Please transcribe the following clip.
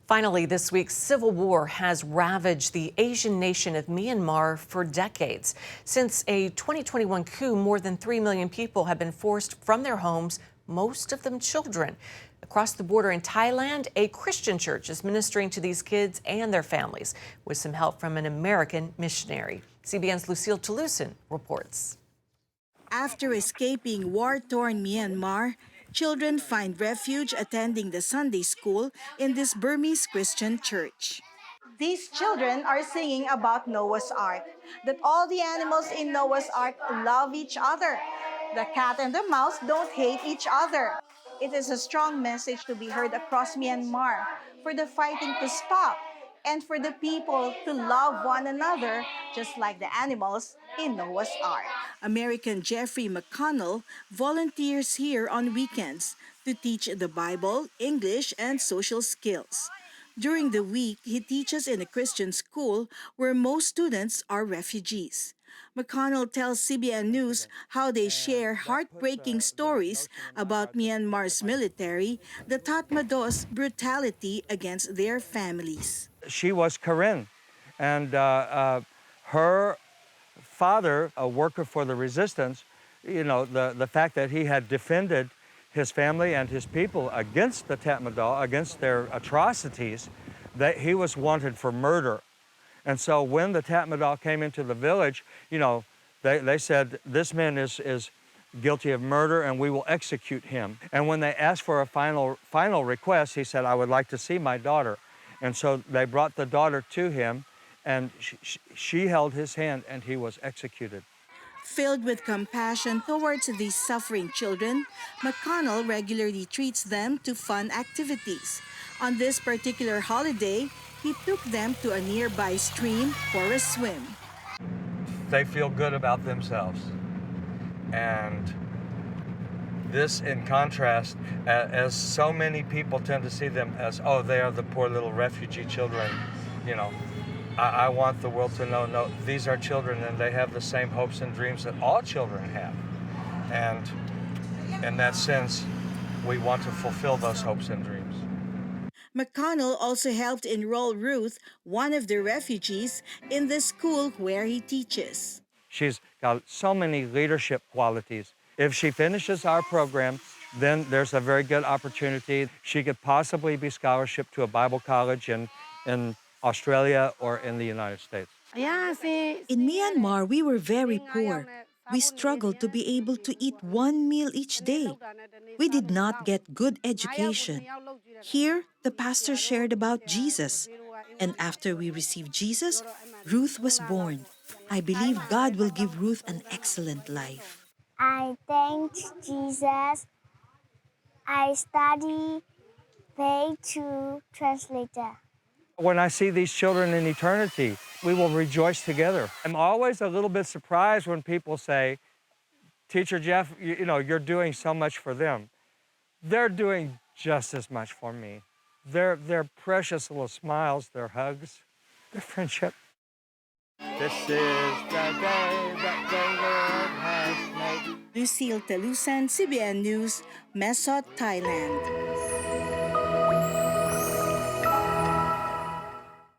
Finally, this week, civil war has ravaged the Asian nation of Myanmar for decades. Since a 2021 coup, more than 3 million people have been forced from their homes, most of them children. Across the border in Thailand, a Christian church is ministering to these kids and their families with some help from an American missionary. CBN's Lucille Toulousan reports. After escaping war-torn Myanmar, children find refuge attending the Sunday school in this Burmese Christian church. These children are singing about Noah's Ark, that all the animals in Noah's Ark love each other. The cat and the mouse don't hate each other. It is a strong message to be heard across Myanmar for the fighting to stop and for the people to love one another, just like the animals in Noah's Ark. American Jeffrey McConnell volunteers here on weekends to teach the Bible, English, and social skills. During the week, he teaches in a Christian school where most students are refugees. McConnell tells CBN News how they share heartbreaking stories about Myanmar's military, the Tatmadaws' brutality against their families. She was Karen, and her father, a worker for the resistance, the fact that he had defended his family and his people against the Tatmadaw, against their atrocities, that he was wanted for murder. And so when the Tatmadaw came into the village, they said, this man is guilty of murder and we will execute him. And when they asked for a final request, he said, I would like to see my daughter. And so they brought the daughter to him, and she held his hand and he was executed. Filled with compassion towards these suffering children, McConnell regularly treats them to fun activities. On this particular holiday, he took them to a nearby stream for a swim. They feel good about themselves. And this, in contrast, as so many people tend to see them as, oh, they are the poor little refugee children, I want the world to know, no, these are children and they have the same hopes and dreams that all children have. And in that sense, we want to fulfill those hopes and dreams. McConnell also helped enroll Ruth, one of the refugees, in the school where he teaches. She's got so many leadership qualities. If she finishes our program, then there's a very good opportunity. She could possibly be scholarship to a Bible college in Australia or in the United States. In Myanmar, we were very poor. We struggled to be able to eat one meal each day. We did not get good education. Here, the pastor shared about Jesus. And after we received Jesus, Ruth was born. I believe God will give Ruth an excellent life. I thank Jesus. I study, pay to translator. When I see these children in eternity, we will rejoice together. I'm always a little bit surprised when people say, Teacher Jeff, you're doing so much for them. They're doing just as much for me. Their precious little smiles, their hugs, their friendship. This is the day that the Lord has made. Lucille Toulousan, CBN News, Mesot, Thailand.